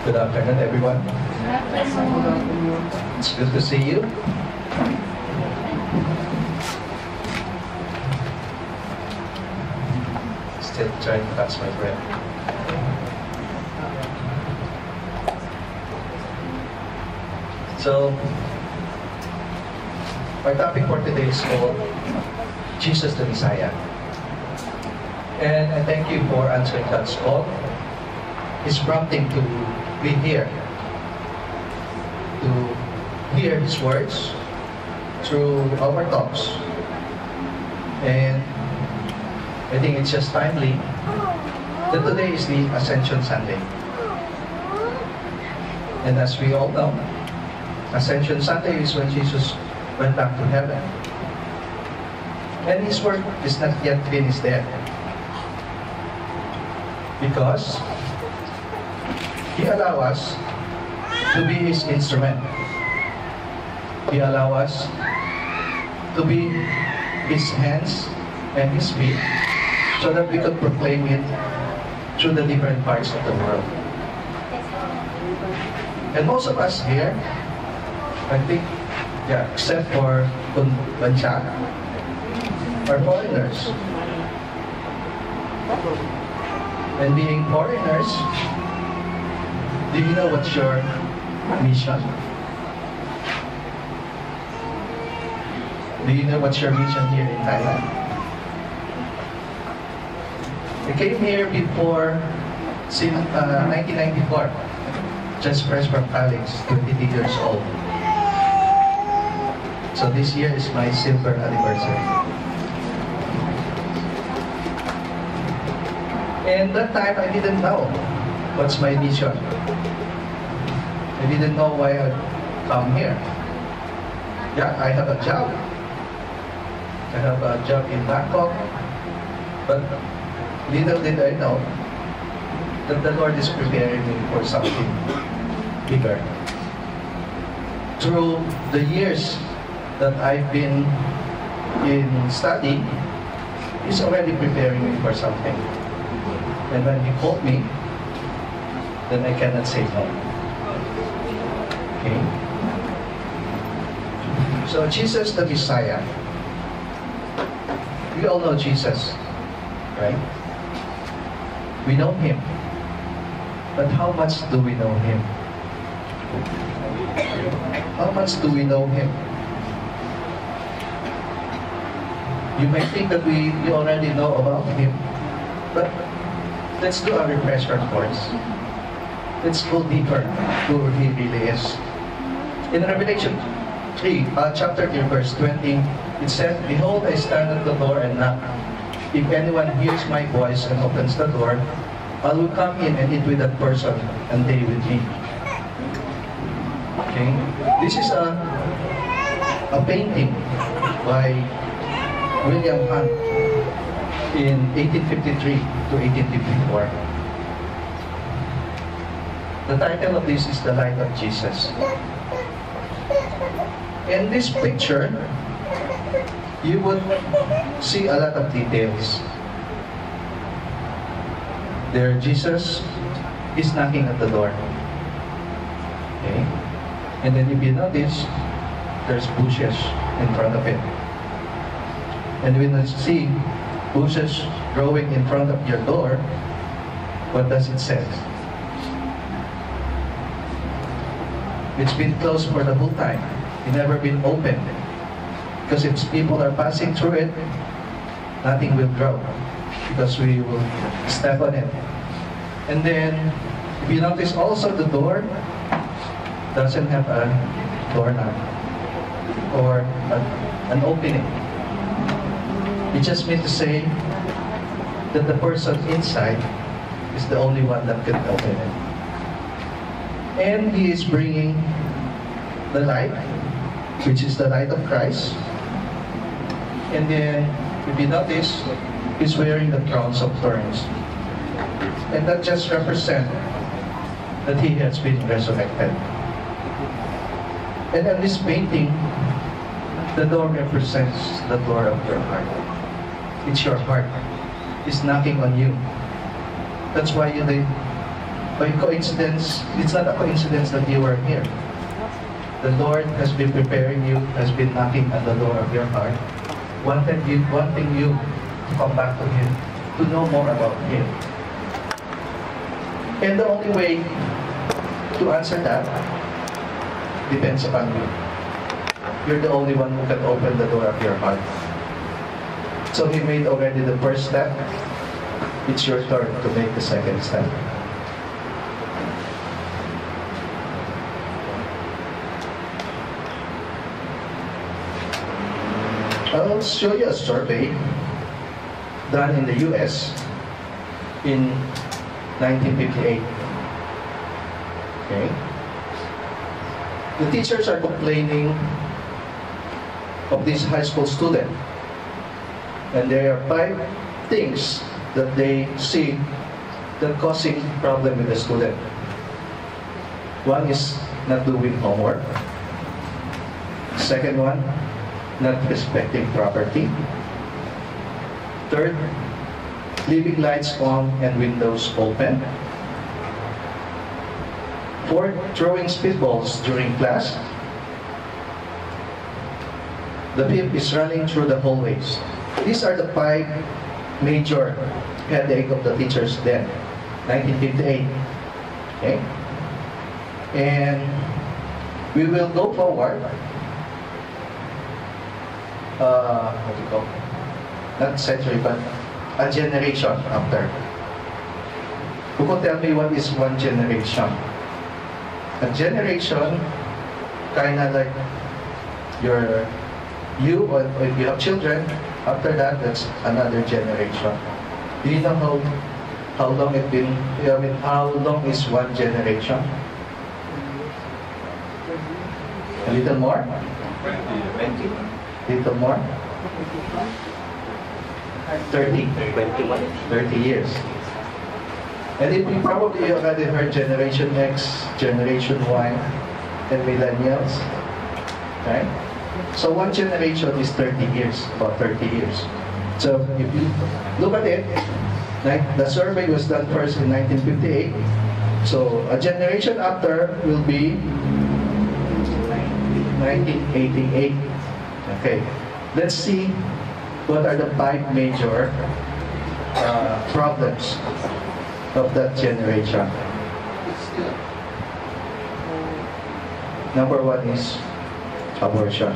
Good afternoon, everyone. It's good to see you. Still trying to catch my breath. So, our topic for today is called Jesus the Messiah. And I thank you for answering God's call. His prompting to be here, to hear His words through our talks. And I think it's just timely that today is the Ascension Sunday. And as we all know, Ascension Sunday is when Jesus went back to heaven. And His work is not yet finished there. Because He allows us to be His instrument. He allows us to be His hands and His feet so that we could proclaim it through the different parts of the world. And most of us here, I think, except for Bancha, are foreigners. And being foreigners, do you know what's your mission? Do you know what's your mission here in Thailand? I came here before 1994, just fresh from college, 22 years old. So this year is my silver anniversary. And that time I didn't know what's my mission. I didn't know why I'd come here. Yeah, I have a job. I have a job in Bangkok. But little did I know that the Lord is preparing me for something bigger. Through the years that I've been in study, He's already preparing me for something. And when He called me, then I cannot say no. Okay? So Jesus the Messiah. We all know Jesus, right? We know Him. But how much do we know Him? How much do we know Him? You might think that we already know about Him, but let's do a refresher course. Let's go deeper to who He really is. In Revelation 3, chapter 3, verse 20, it said, "Behold, I stand at the door and knock. If anyone hears my voice and opens the door, I will come in and eat with that person, and they with me." Okay? This is a painting by William Hunt in 1853 to 1854. The title of this is The Light of Jesus. In this picture, you would see a lot of details. There, Jesus is knocking at the door. Okay? And then if you notice, there's bushes in front of it. And when you see bushes growing in front of your door, what does it say? It's been closed for the whole time. It's never been opened. Because if people are passing through it, nothing will grow. Because we will step on it. And then, if you notice also the door doesn't have a doorknob or an opening. It just means to say that the person inside is the only one that can open it. And He is bringing the light, which is the light of Christ. And then, if you notice, He's wearing the crowns of thorns. And that just represents that He has been resurrected. And in this painting, the door represents the door of your heart. It's your heart. It's knocking on you. That's why by coincidence, it's not a coincidence that you are here. The Lord has been preparing you, has been knocking at the door of your heart, wanting you to come back to Him, to know more about Him. And the only way to answer that depends upon you. You're the only one who can open the door of your heart. So He made already the first step. It's your turn to make the second step. I'll show you a survey done in the US in 1958. Okay? The teachers are complaining of this high school student. And there are 5 things that they see that causing problem with the student. One is not doing homework. Second one, not respecting property. Third, leaving lights on and windows open. Fourth, throwing spitballs during class. The fifth is running through the hallways. These are the 5 major headache of the teachers then, 1958. Okay? And we will go forward. What do you call? Not century, but a generation after. Who can tell me what is one generation? A generation, kind of like you, or if you have children, after that, that's another generation. Do you know how long it been? I mean, how long is one generation? A little more? 20. Little more? 30. 30 years. And if you probably already heard Generation X, Generation Y, and Millennials, right? So one generation is 30 years, about 30 years. So if you look at it, the survey was done first in 1958. So a generation after will be 1988. Okay, let's see what are the 5 major problems of that generation. Number 1 is abortion.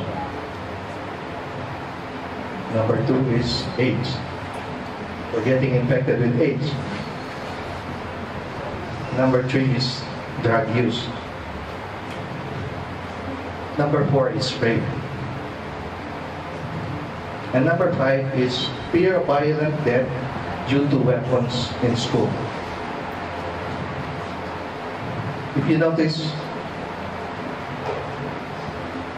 Number 2 is AIDS. We're getting infected with AIDS. Number 3 is drug use. Number 4 is rape. And number 5 is fear of violent death due to weapons in school. If you notice,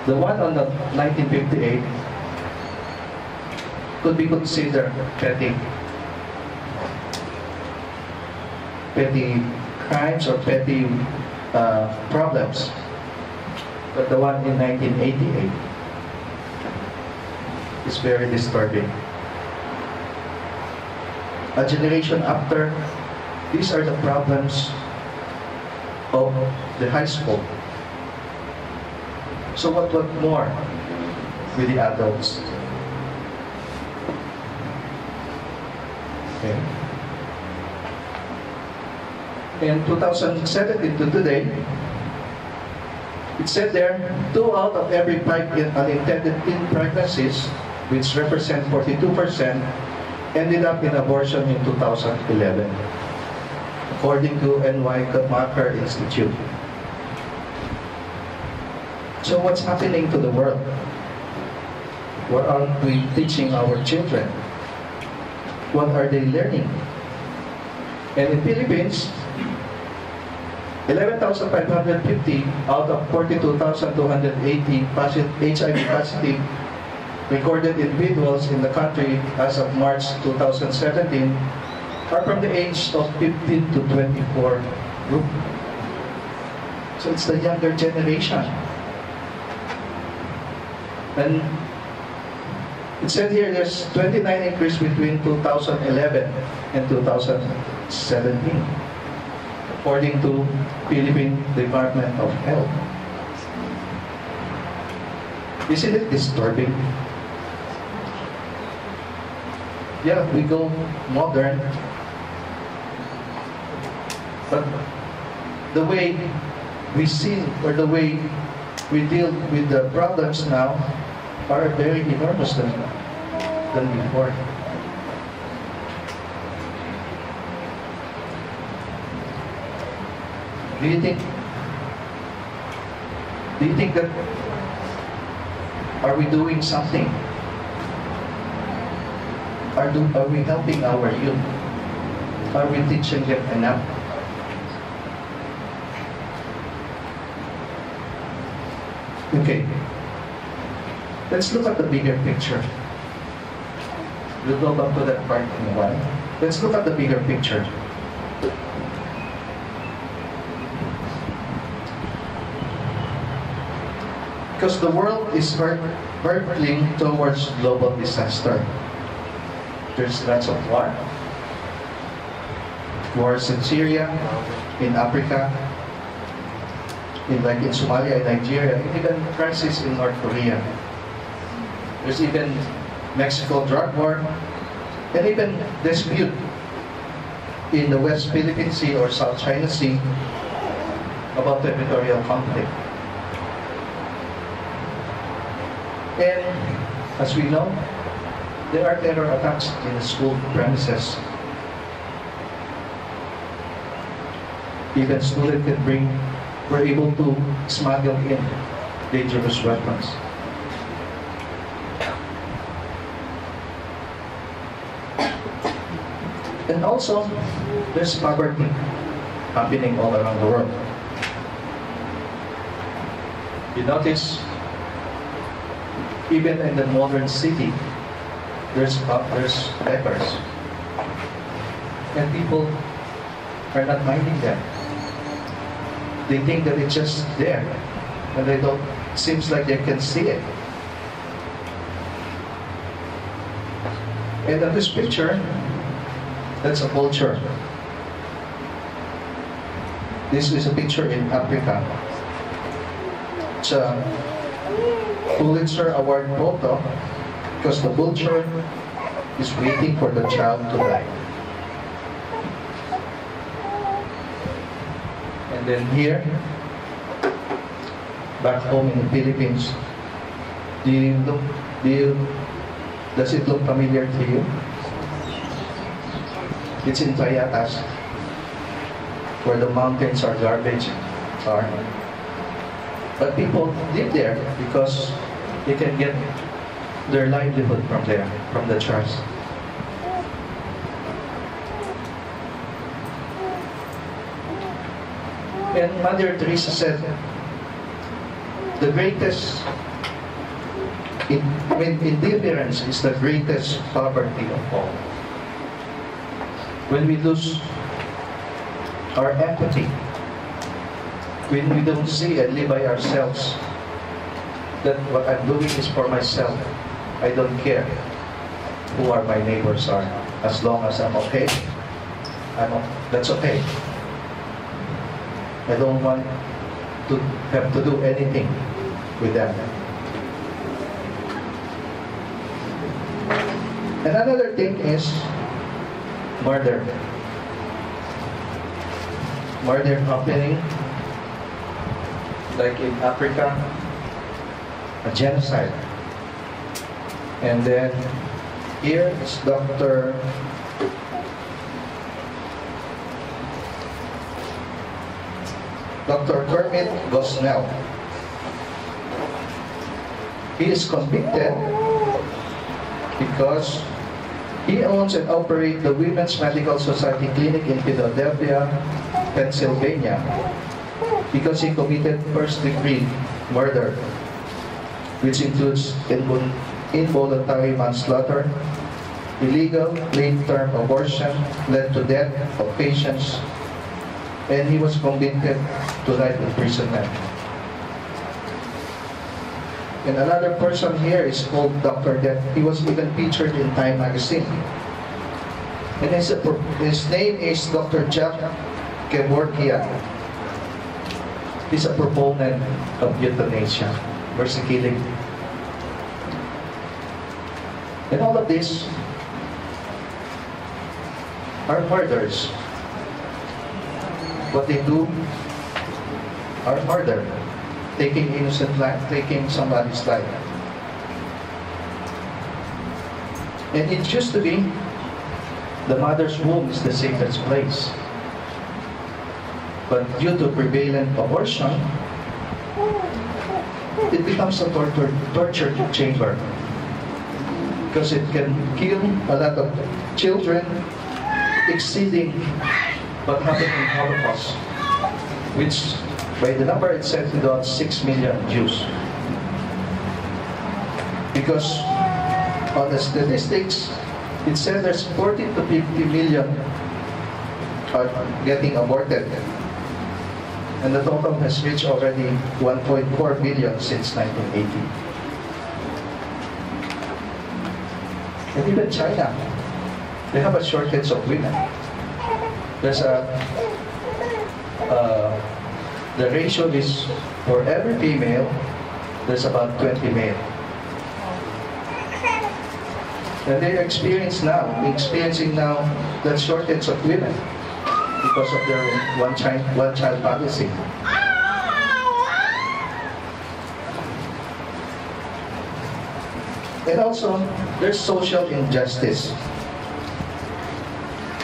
the one on the 1958 could be considered petty crimes or petty problems. But the one in 1988 is very disturbing. A generation after, these are the problems of the high school. So what more with the adults? Okay. In 2017 to today, it said there, 2 out of every 5 unintended teen pregnancies, which represent 42%, ended up in abortion in 2011, according to NY Macker Institute. So what's happening to the world? What are we teaching our children? What are they learning? And in Philippines, 11,550 out of 42,280 HIV positive recorded individuals in the country as of March 2017 are from the age of 15 to 24 group. So it's the younger generation. And it said here there's 29 increase between 2011 and 2017. according to Philippine Department of Health. Isn't it disturbing? Yeah, we go modern, but the way we see or the way we deal with the problems now are very enormous than before. Do you think that are we doing something? Are we helping our youth? Are we teaching them enough? Okay. Let's look at the bigger picture. We'll go back to that part in a while. Let's look at the bigger picture. Because the world is hurtling towards global disaster. There's lots of war. Wars in Syria, in Africa, in Somalia, in Nigeria, and even crisis in North Korea. There's even Mexico drug war, and even dispute in the West Philippine Sea or South China Sea about territorial conflict. And as we know, there are terror attacks in the school premises. Even students were able to smuggle in dangerous weapons. And also, there's poverty happening all around the world. You notice, even in the modern city, there's lepers, and people are not minding them. They think that it's just there, and they don't. Seems like they can see it. And in this picture, that's a vulture. This is a picture in Africa. It's a Pulitzer Award photo because the vulture is waiting for the child to die. And then here, back home in the Philippines, does it look familiar to you? It's in Payatas, where the mountains are garbage are. But people live there because they can get their livelihood from there, from the church. And Mother Teresa said, the greatest indifference is the greatest poverty of all. When we lose our empathy, when we don't see and live by ourselves, that what I'm doing is for myself. I don't care who are my neighbors are. As long as I'm okay, that's okay. I don't want to have to do anything with them. And another thing is murder. Murder happening like in Africa, a genocide. And then here is Dr. Kermit Gosnell. He is convicted because he owns and operates the Women's Medical Society Clinic in Philadelphia, Pennsylvania, because he committed first-degree murder, which includes involuntary manslaughter, illegal late-term abortion led to death of patients, and he was convicted to life imprisonment. And another person here is called Dr. Death. He was even featured in Time magazine. And his name is Dr. Jack Chonburi is a proponent of euthanasia, mercy killing. And all of this are murders. What they do are murder, taking innocent life, taking somebody's life. And it used to be the mother's womb is the safest place. But due to prevalent abortion, it becomes a torture chamber. Because it can kill a lot of children, exceeding what happened in Holocaust, which by the number it said about 6 million Jews. Because on the statistics, it said there's 40 to 50 million are getting aborted. And the total has reached already 1.4 billion since 1980. And even China, they have a shortage of women. There's the ratio is for every female, there's about 20 male. And they're experiencing now that shortage of women because of their one child policy. And also, there's social injustice.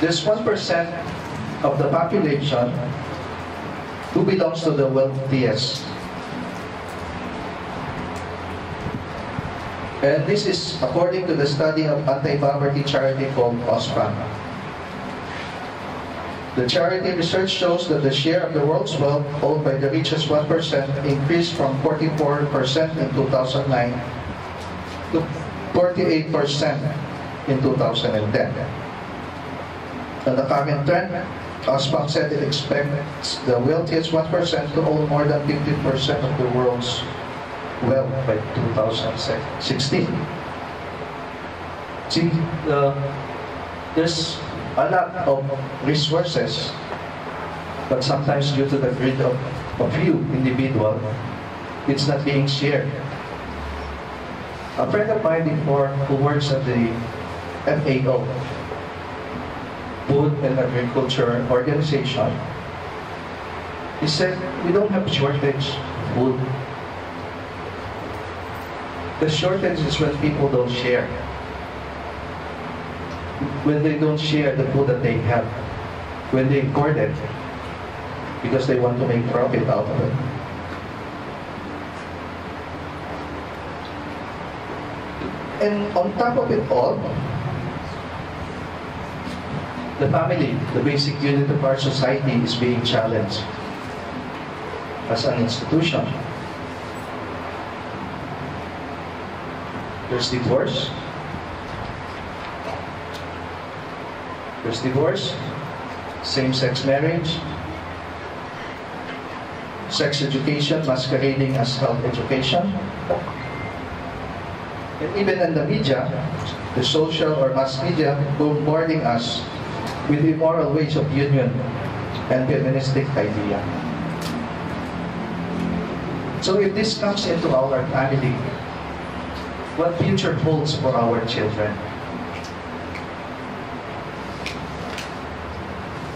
There's 1% of the population who belongs to the wealthiest. And this is according to the study of anti-poverty charity called Oxfam. The charity research shows that the share of the world's wealth owned by the richest 1% increased from 44% in 2009 to 48% in 2010. And the current trend, Oxfam said it expects the wealthiest 1% to own more than 50% of the world's wealth by 2016. See, there's a lot of resources, but sometimes due to the greed of a few individuals, it's not being shared. A friend of mine before who works at the FAO, Food and Agriculture Organization, he said, we don't have shortage of food. The shortage is when people don't share. When they don't share the food that they have. When they hoard it because they want to make profit out of it. And on top of it all, the family, the basic unit of our society, is being challenged as an institution. There's divorce. There's divorce, same-sex marriage, sex education masquerading as health education. And even in the media, the social or mass media bombarding us with immoral ways of union and feministic idea. So if this comes into our family, what future holds for our children?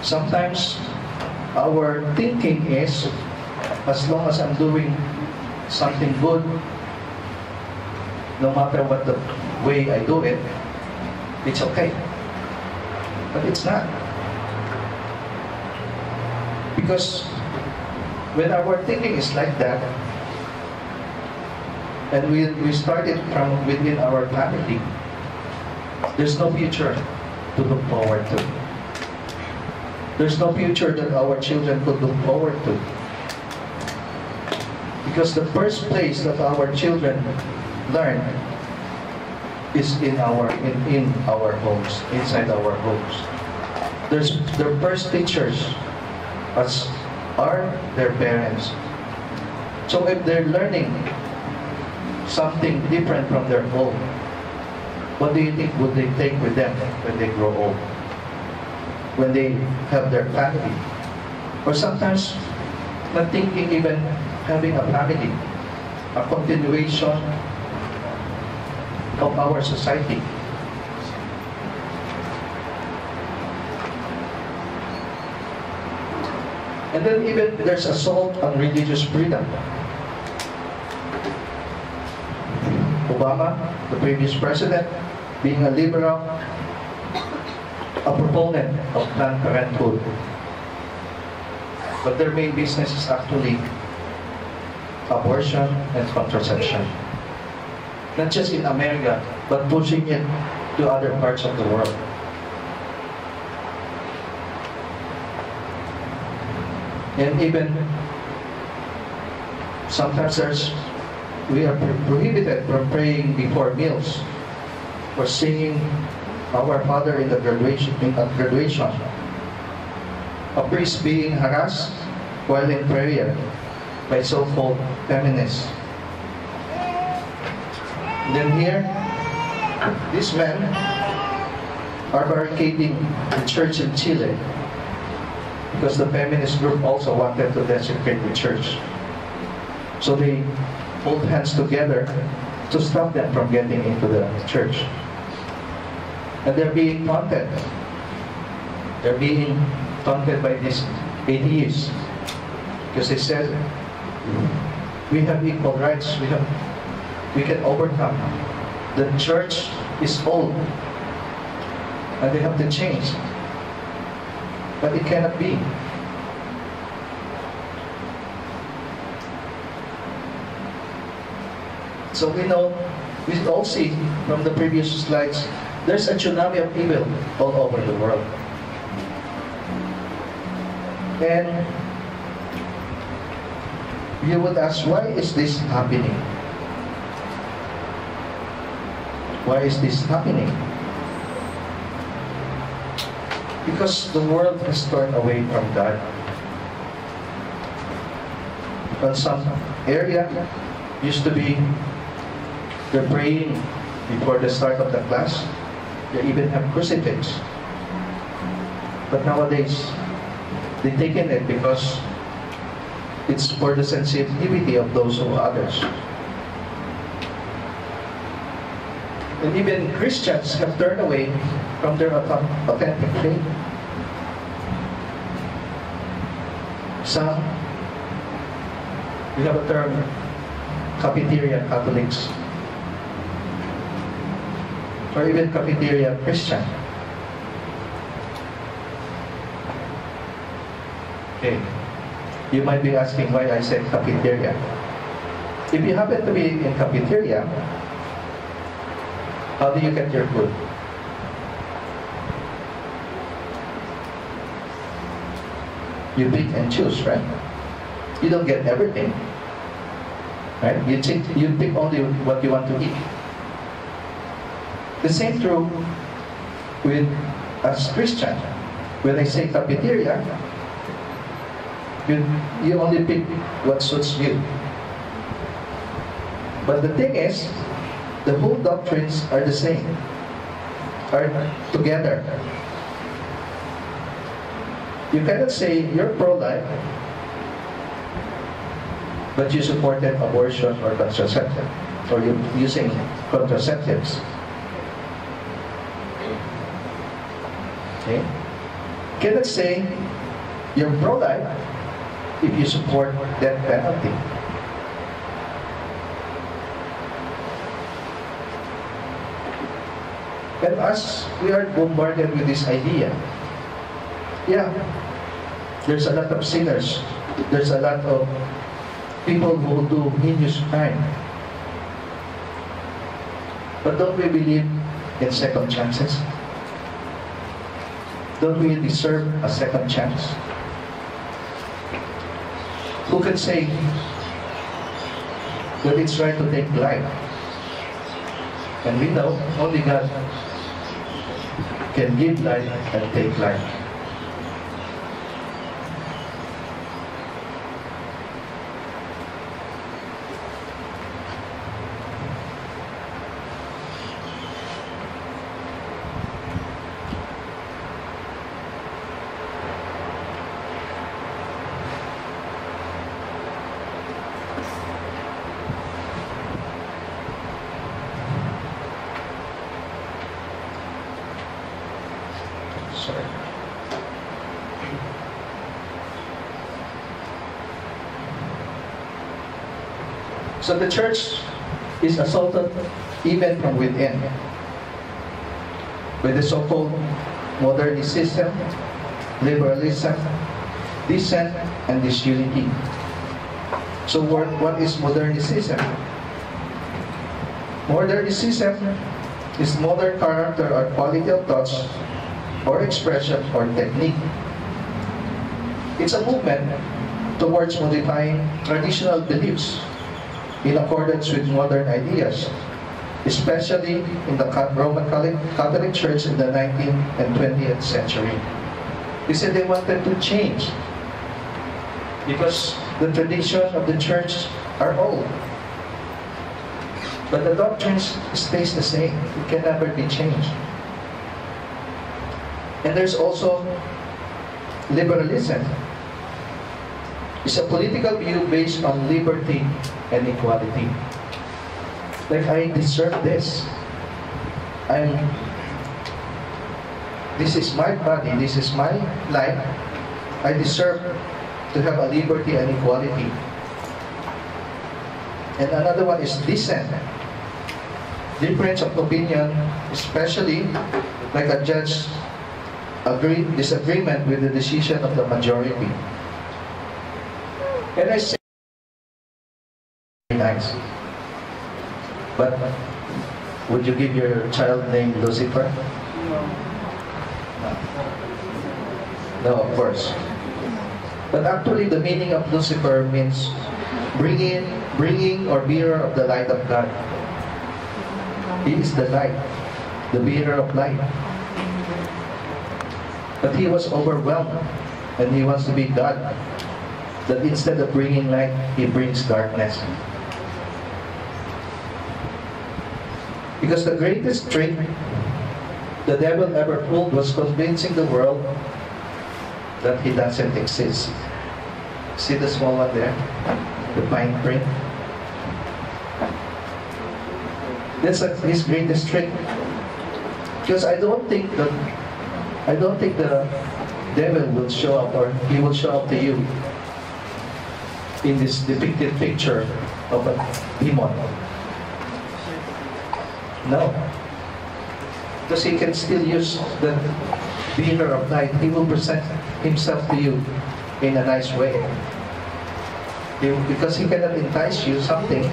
Sometimes our thinking is, as long as I'm doing something good, no matter what the way I do it, it's okay. But it's not. Because when our thinking is like that, and we started from within our family, there's no future to look forward to. There's no future that our children could look forward to. Because the first place that our children learn is in our homes, inside our homes. Their first teachers are their parents. So if they're learning something different from their home, what do you think would they take with them when they grow old? When they have their family? Or sometimes, not thinking even having a family, a continuation of our society. And then even there's assault on religious freedom. Obama, the previous president, being a liberal, a proponent of Planned Parenthood. But their main business is actually abortion and contraception. Not just in America, but pushing it to other parts of the world. And even sometimes we are prohibited from praying before meals or singing Our Father in the graduation. A priest being harassed while in prayer by so-called feminists. Then here, these men are barricading the church in Chile because the feminist group also wanted to desecrate the church. So they hold hands together to stop them from getting into the church. And they're being taunted. They're being taunted by these atheists because they said, we have equal rights, we can overcome. The church is old and they have to change. But it cannot be. So we all see from the previous slides, there's a tsunami of evil all over the world. And you would ask, why is this happening? Why is this happening? Because the world has turned away from God. On some area, used to be, they're praying before the start of the class. They even have crucifix. But nowadays, they've taken it because it's for the sensitivity of those of others. And even Christians have turned away from their authentic faith. Some, we have a term, cafeteria Catholics, or even cafeteria Christian. Okay, you might be asking why I said cafeteria. If you happen to be in cafeteria, how do you get your food? You pick and choose, right? You don't get everything, right? You pick only what you want to eat. The same true with as Christian. When I say cafeteria, you only pick what suits you. But the thing is, the whole doctrines are the same, are together. You cannot say you're pro-life, but you supported abortion or contraception, or you're using contraceptives. Okay? You cannot say you're pro-life if you support death penalty. And as we are bombarded with this idea, yeah, there's a lot of sinners, there's a lot of people who do heinous crime. But don't we believe in second chances? Don't we deserve a second chance? Who can say that it's right to take life? And we know only God can give life and take life. sorry. So the church is assaulted even from within by the so-called modernism, liberalism, dissent, and disunity. So what is modernism? Modernism is modern character or quality of thoughts or expression or technique. It's a movement towards modifying traditional beliefs in accordance with modern ideas, especially in the Roman Catholic Church in the 19th and 20th century. They said they wanted to change because the tradition of the church are old. But the doctrine stays the same. It can never be changed. And there's also liberalism. It's a political view based on liberty and equality. Like, I deserve this. This is my body, this is my life. I deserve to have a liberty and equality. And another one is dissent. Difference of opinion, especially like a judge disagreement with the decision of the majority. And I say, nice. But would you give your child name Lucifer? No, of course. But actually the meaning of Lucifer means bringing or bearer of the light of God. He is the light, the bearer of light. But he was overwhelmed and he wants to be God. That instead of bringing light, he brings darkness. Because the greatest trick the devil ever pulled was convincing the world that he doesn't exist. See the small one there? The fine print? That's his greatest trick. Because I don't think the devil will show up, or he will show up to you in this depicted picture of a demon. No. Because he can still use the bearer of light. He will present himself to you in a nice way. Because he cannot entice you something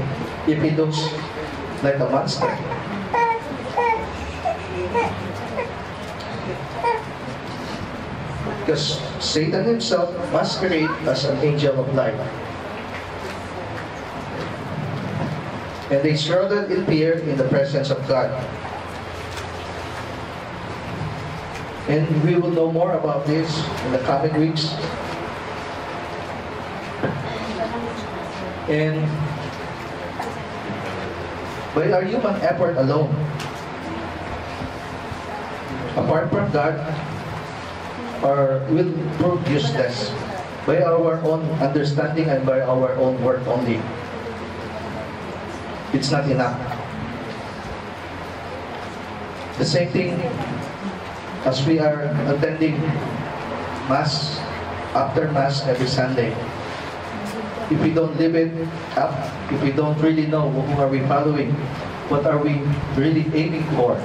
if he looks like a monster. Because Satan himself masquerades as an angel of light. And they shrouded in fear in the presence of God. And we will know more about this in the coming weeks. And by our human effort alone, apart from God, will prove useless by our own understanding and by our own work only. It's not enough. The same thing as we are attending Mass, after Mass every Sunday. If we don't live it up, if we don't really know who are we following, what are we really aiming for?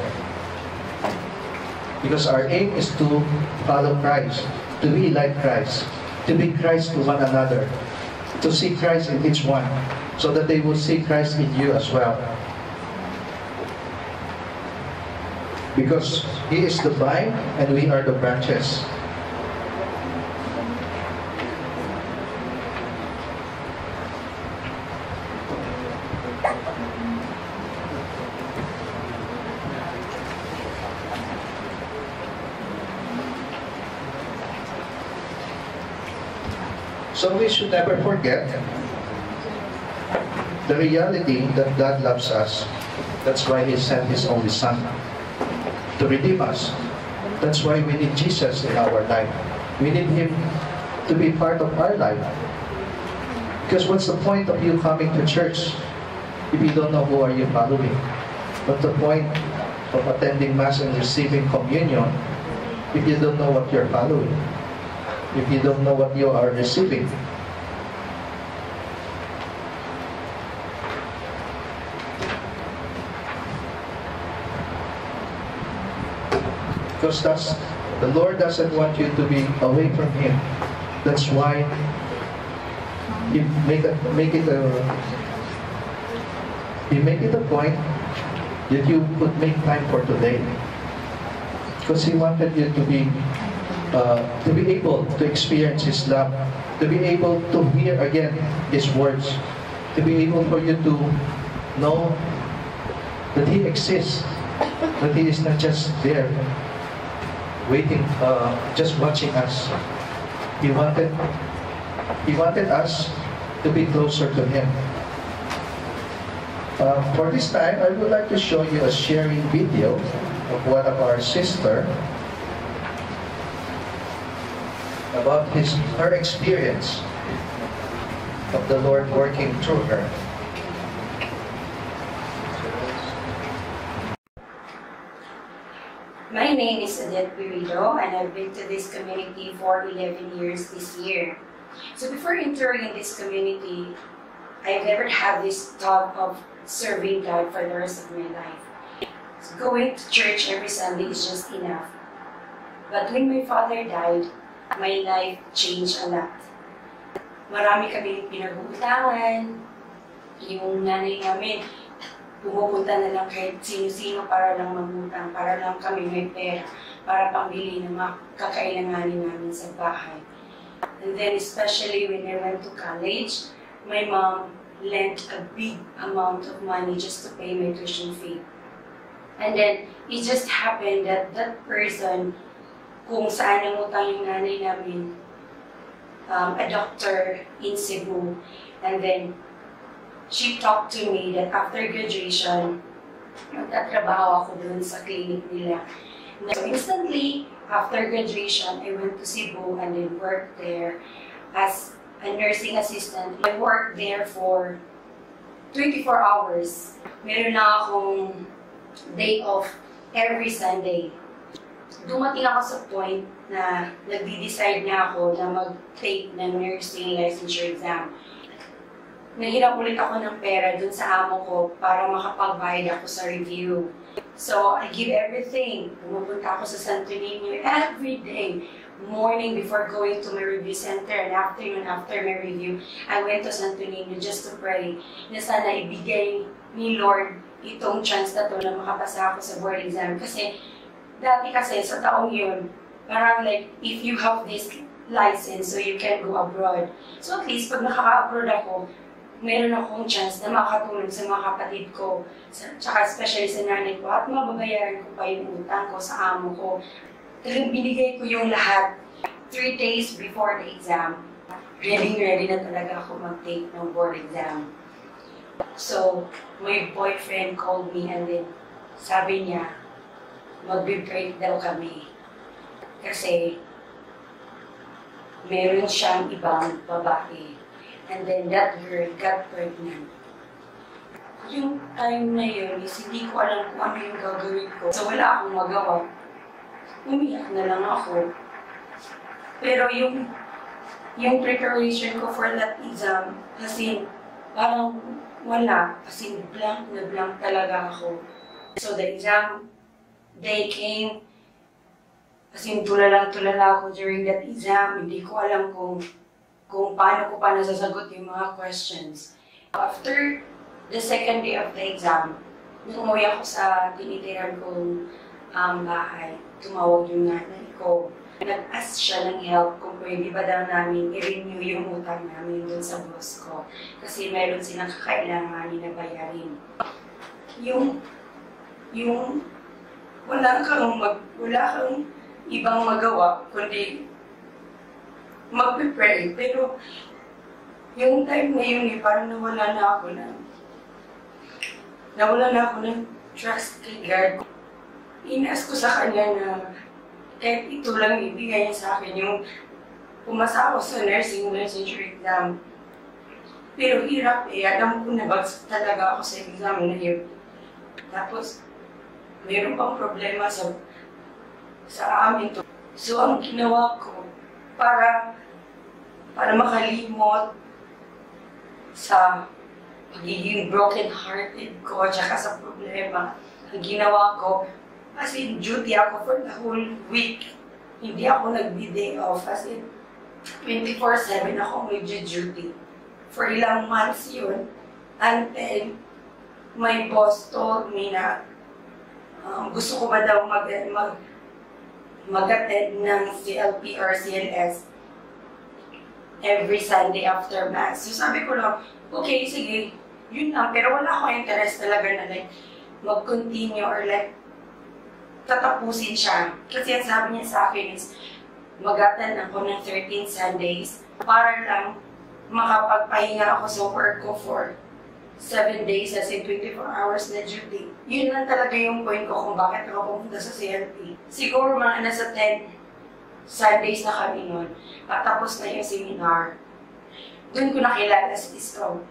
Because our aim is to follow Christ, to be like Christ, to be Christ to one another, to see Christ in each one, so that they will see Christ in you as well. Because He is the vine and we are the branches. So we should never forget the reality that God loves us. That's why He sent His only Son to redeem us. That's why we need Jesus in our life. We need Him to be part of our life. Because what's the point of you coming to church if you don't know who are you following? What's the point of attending Mass and receiving communion if you don't know what you're following, if you don't know what you are receiving. Because the Lord doesn't want you to be away from Him. That's why He make it a point that you could make time for today. Because He wanted you to be able to experience His love, to be able to hear again His words, to be able for you to know that He exists, that He is not just there waiting, just watching us. He wanted us to be closer to Him. For this time, I would like to show you a sharing video of one of our sister about her experience of the Lord working through her. My name is Odette Pirido, and I've been to this community for 11 years this year. So before entering in this community, I've never had this thought of serving God for the rest of my life. So going to church every Sunday is just enough. But when my father died, my life changed a lot. Marami kami pinag-uutangan. Yung nanay namin, pumupunta na lang kahit sino-sino para lang mangutang, para lang kami may pera, para pambili ng mga kakailanganin namin sa bahay. And then especially when I went to college, my mom lent a big amount of money just to pay my tuition fee. And then it just happened that that person, kung saan namutang yung nanay namin, a doctor in Cebu, and then she talked to me that after graduation, magtatrabaho ako dun sa clinic nila. So instantly, after graduation, I went to Cebu and then worked there as a nursing assistant. I worked there for 24 hours. Meron na akong day off every Sunday. Dumating ako sa point na nagde-decide na ako na mag-take ng nursing licensure exam. Nahirap ulit ako ng pera dun sa amo ko para makapagbayad ako sa review. So, I give everything. Pumupunta ako sa Santo Niño every day. Morning before going to my review center and afternoon after my review, I went to Santo Niño just to pray na sana ibigay ni Lord itong chance na to na makapasa ako sa board exam. Kasi, dati kasi sa taong yun, parang like, if you have this license so you can go abroad. So at least, pag nakaka-abroad ako, meron akong chance na makatulong sa mga kapatid ko, tsaka especially sa nanay ko, at mababayaran ko pa yung utang ko sa amo ko. Talagang binigay ko yung lahat 3 days before the exam. Ready na talaga ako mag-take ng board exam. So, my boyfriend called me and then sabi niya, mag-break daw kami. Kasi, meron siyang ibang babae. And then that girl got pregnant. Yung time na yun is hindi ko alam kung ano yung gagawin ko. So wala akong magawa. Umiyak na lang ako. Pero yung preparation ko for that exam, kasi parang wala. Kasi blank na blank talaga ako. So the exam day came. Kasi tulala ako during that exam. Hindi ko alam kung paano ko pa nasasagot yung mga questions. After the second day of the exam, nung umuwi ako sa tinitiran kong bahay, tumawag yung nanay ko. Nag-ask siya ng help kung pwede ba daw namin i-renew yung utang namin dun sa boss ko. Kasi meron silang kakailanganin na bayarin. Yung wala kang ibang magawa, kundi magpipray. Pero yung time na yun, parang nawala na ako ng trust kay God. Inaas ko sa kanya na kahit ito lang ibigay niya sa akin yung pumasa ako sa nursing licensure exam. Pero hirap alam ko na bagsak talaga ako sa exam na yun. Tapos, mayroon pang problema sa amin to. So, ang ginawa ko, para makalimot sa pagiging broken-hearted ko at saka sa problema, ang ginawa ko, as in, duty ako for the whole week. Hindi ako nag-day off. As in, 24/7 ako may duty. For ilang months yun, until my boss told me na gusto ko ba daw mag-attend ng CLP or CLS every Sunday after Mass. So sabi ko lang, okay, sige, yun lang. Pero wala akong interest talaga na like, mag-continue or like, tatapusin siya. Kasi ang sabi niya sa akin is, mag-attend ako ng 13 Sundays para lang makapagpahinga ako sa work ko for 7 days as in 24 hours na duty. Yun lang talaga yung point ko kung bakit ako pumunta sa CLP. Siguro mga nasa 10 Sundays na kami nun. Patapos na yung seminar. Doon ko nakilala si Isko.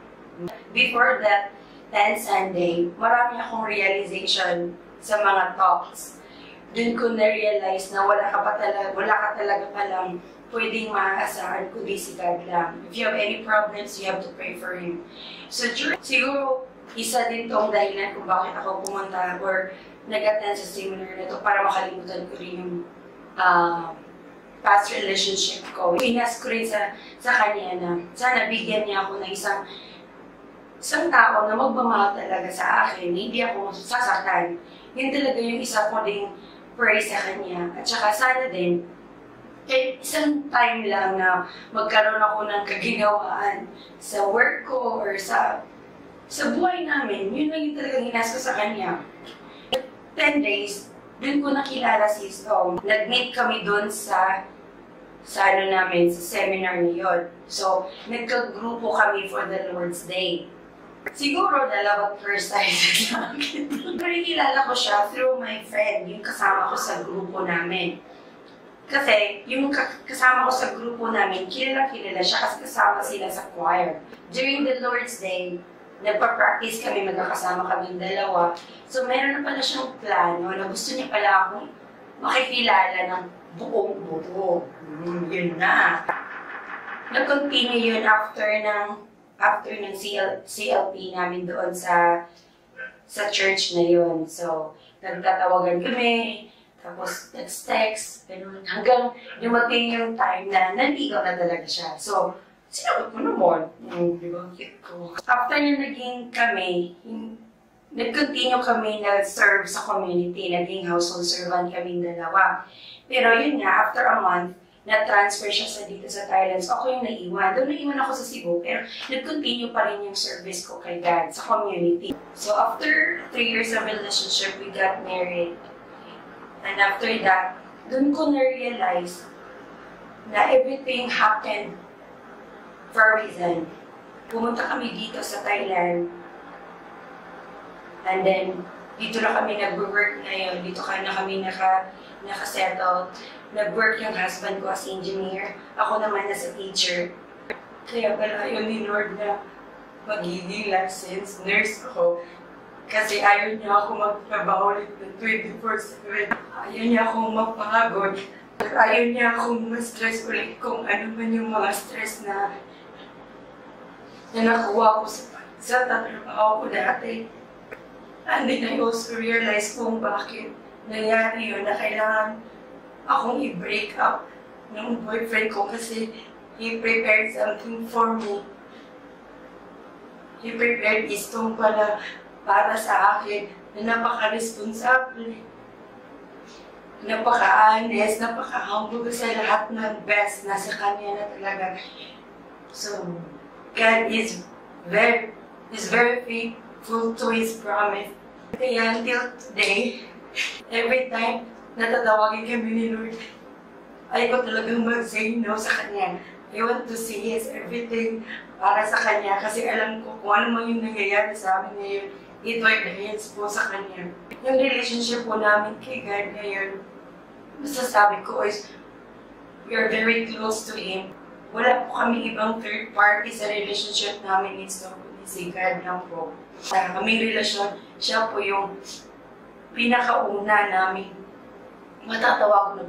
Before that 10 Sunday, marami akong realization sa mga talks. Doon ko na-realize na wala ka talaga palang pwedeng maaasahan kundi si God lang. If you have any problems, you have to pray for Him. So, siguro, isa din tong dahilan kung bakit ako pumunta or nag-attend sa seminar na to para makalimutan ko rin yung past relationship ko. Inas ko rin sa kanya na sana bigyan niya ako ng isang tao na magmamahal talaga sa akin, hindi ako sasaktan. Yun talaga yung isa ko ding pray sa kanya. At saka sana din, kahit isang time lang na magkaroon ako ng kaginawaan sa work ko or sa buhay namin, yun lang yung talagang hinas ko sa kanya. 10 days, dun ko nakilala si Stone. Nag-meet kami dun sa ano namin, sa seminar na yun. So, nagkagrupo kami for the Lord's Day. Siguro, dalawang first time sa akin. Pero kilala ko siya through my friend, yung kasama ko sa grupo namin. Kasi, yung kasama ko sa grupo namin, kilala siya kasi kasama sila sa choir. During the Lord's Day, nagpa-practice kami, magkakasama kaming dalawa. So, meron na pala siyang plano na gusto niya pala akong makikilala ng buong buo. Yun na. Nag-continue yun after ng CLP namin doon sa church na yun. So, nagtatawagan kami, tapos text, ganun. Hanggang dumating yung time na nanligaw na talaga siya. So, sinagot ko naman. Di ba, cute ko. After na naging kami, nag-continue kami na-serve sa community. Naging household servant kaming dalawa. Pero yun nga, after a month, na-transfer siya dito sa Thailand. So ako yung naiwan. Doon naiwan ako sa Cebu, pero nag-continue pa rin yung service ko kay God sa community. So after 3 years of relationship, we got married. And after that, doon ko na-realize na everything happened for a reason. Pumunta kami dito sa Thailand. And then, dito na kami nag-work ngayon. Dito na kami nakasettle. Nag-work yung husband ko as engineer. Ako naman as a teacher. Kaya pala yun ni Lord na magiging licensed nurse ako. Kasi ayaw niya ako magtrabaho ulit ng 24/7. Ayaw niya akong mapagod. Ayaw niya akong ma-stress ulit kung ano man yung mga stress na nakuha ko sa tatrabaho ko dati. And then I also realized kung bakit nangyari yun na kailangan akong i-break up ng boyfriend ko kasi he prepared something for me. He prepared istong pala para sa akin na napaka-responsable, napaka-honest, napaka-humble sa lahat ng best nasa kanya na talaga. So, God is very faithful to His promise. Kaya until today, every time natatawagin kami ni Lord, ayaw ko talagang mag-say no sa Kanya. I want to see His everything para sa Kanya kasi alam ko kung ano man yung nangyayari sa amin ngayon, ito ay dahil po sa Kanya. Yung relationship po namin kay God ngayon, masasabi ko is, we are very close to Him. Wala po kami ibang third party sa relationship namin, it's no si God lang po. Sa kaming relasyon, siya po yung pinakauna namin matatawag na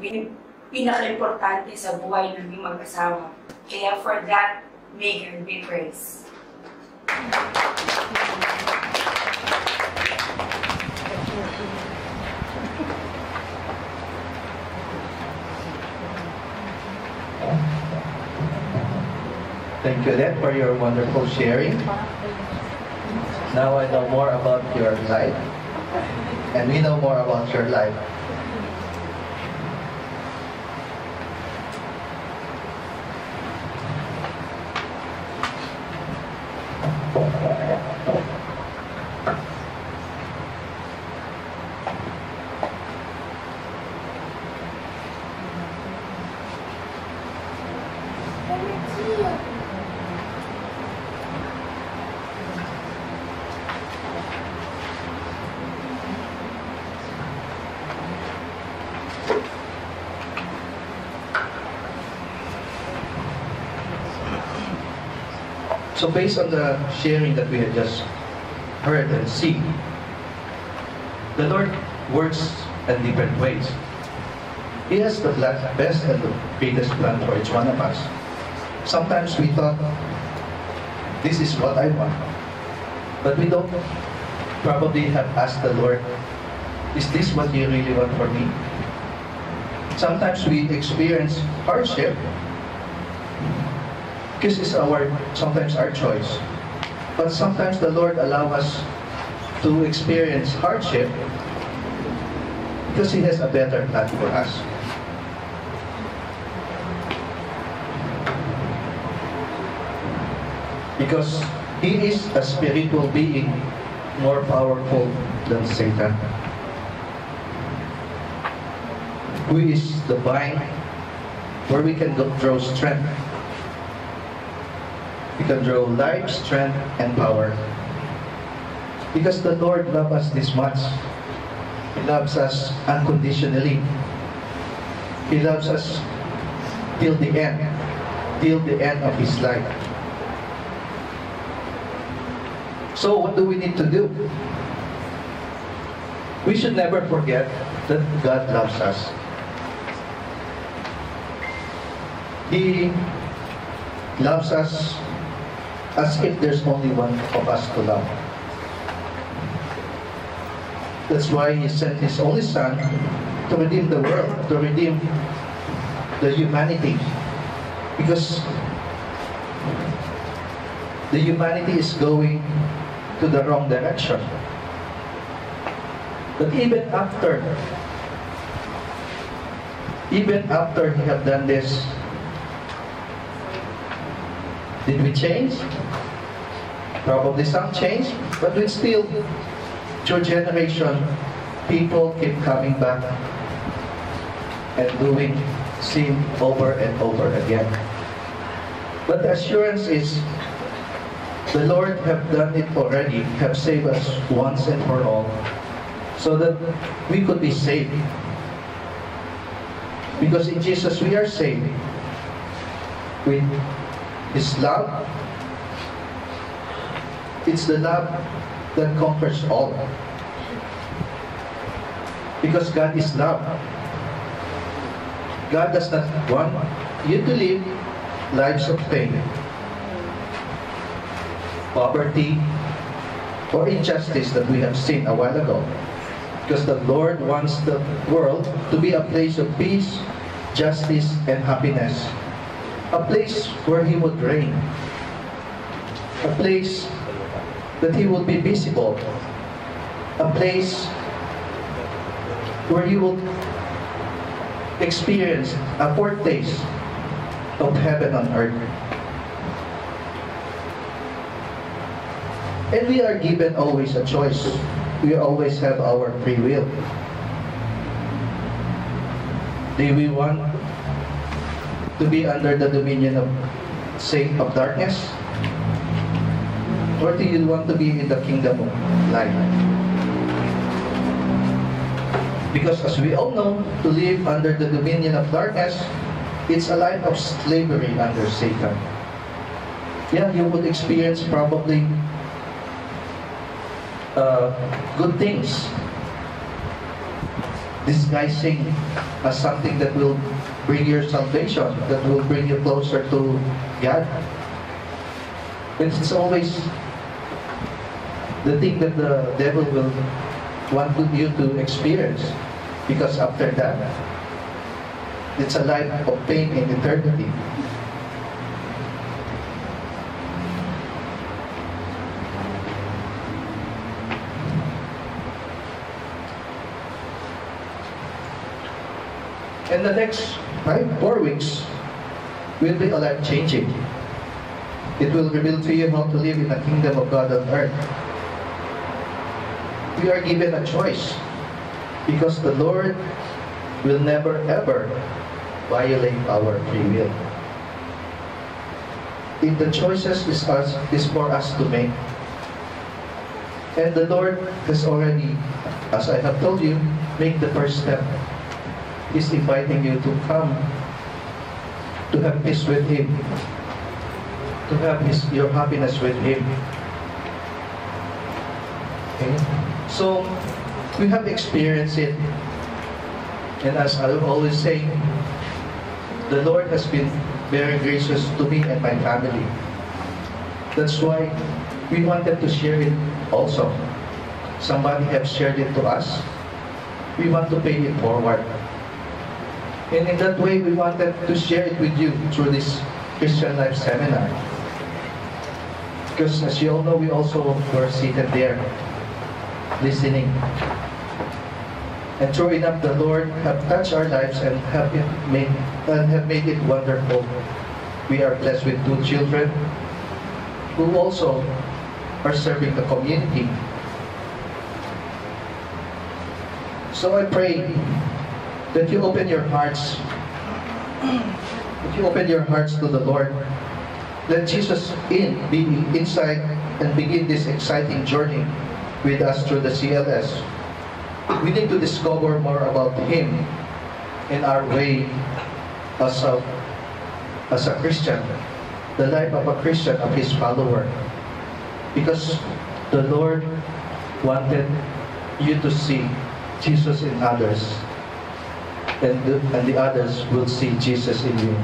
pinaka-importante sa buhay ng aming mag-asawa. Kaya for that, may God be praised. Thank you, Dad, for your wonderful sharing. Now I know more about your life, and we know more about your life. So based on the sharing that we had just heard and seen, the Lord works in different ways. He has the best and the greatest plan for each one of us. Sometimes we thought, this is what I want. But we don't probably have asked the Lord, is this what you really want for me? Sometimes we experience hardship because it's sometimes our choice. But sometimes the Lord allows us to experience hardship because He has a better plan for us. Because He is a spiritual being more powerful than Satan, who is the vine where we can draw strength. We can draw life, strength, and power. Because the Lord loves us this much. He loves us unconditionally. He loves us till the end of His life. So what do we need to do? We should never forget that God loves us. He loves us as if there's only one of us to love. That's why He sent His only Son to redeem the world, to redeem the humanity. Because the humanity is going to the wrong direction. But even after He have done this, did we change? Probably some change, but we still, through generation, people keep coming back and doing sin over and over again. But the assurance is, the Lord have done it already, have saved us once and for all, so that we could be saved. Because in Jesus we are saved with His love. It's the love that conquers all. Because God is love. God does not want you to live lives of pain, poverty, or injustice that we have seen a while ago. Because the Lord wants the world to be a place of peace, justice, and happiness. A place where He would reign. A place that He will be visible. A place where you will experience a foretaste of heaven on earth. And we are given always a choice. We always have our free will. Do we want to be under the dominion of Satan of darkness? Or do you want to be in the kingdom of light? Because as we all know, to live under the dominion of darkness, it's a life of slavery under Satan. Yeah, you would experience probably good things, disguising as something that will bring your salvation, that will bring you closer to God. It's always the thing that the devil will want you to experience, because after that, it's a life of pain in eternity. In the next 4 weeks will be a life changing. It will reveal to you how to live in the kingdom of God on earth. We are given a choice, because the Lord will never ever violate our free will. If the choices is for us to make, and the Lord has already, as I have told you, make the first step. He's inviting you to come to have peace with Him, to have your happiness with Him. Okay? So, we have experienced it, and as I always say, the Lord has been very gracious to me and my family. That's why we wanted to share it also. Somebody has shared it to us. We want to pay it forward. And in that way, we wanted to share it with you through this Christian Life Seminar. Because as you all know, we also were seated there, listening. And true enough, the Lord have touched our lives and have made it wonderful. We are blessed with 2 children who also are serving the community. So I pray that you open your hearts, to the Lord. Let Jesus be inside and begin this exciting journey with us through the CLS. We need to discover more about Him in our way as a Christian, the life of a Christian, of His follower. Because the Lord wanted you to see Jesus in others, and the others will see Jesus in you.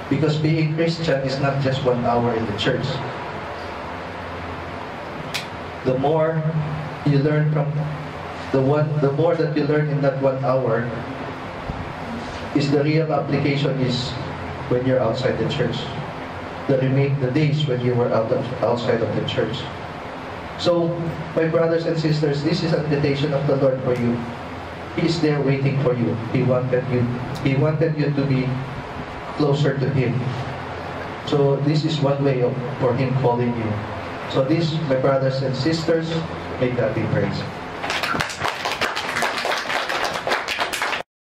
Because being Christian is not just 1 hour in the church. The more you learn from the more that you learn in that 1 hour, is the real application is when you're outside the church. The days when you were outside of the church. So, my brothers and sisters, this is an invitation of the Lord for you. He is there waiting for you. He wanted you to be closer to Him. So this is one way for Him calling you. So this, my brothers and sisters, may God be praised.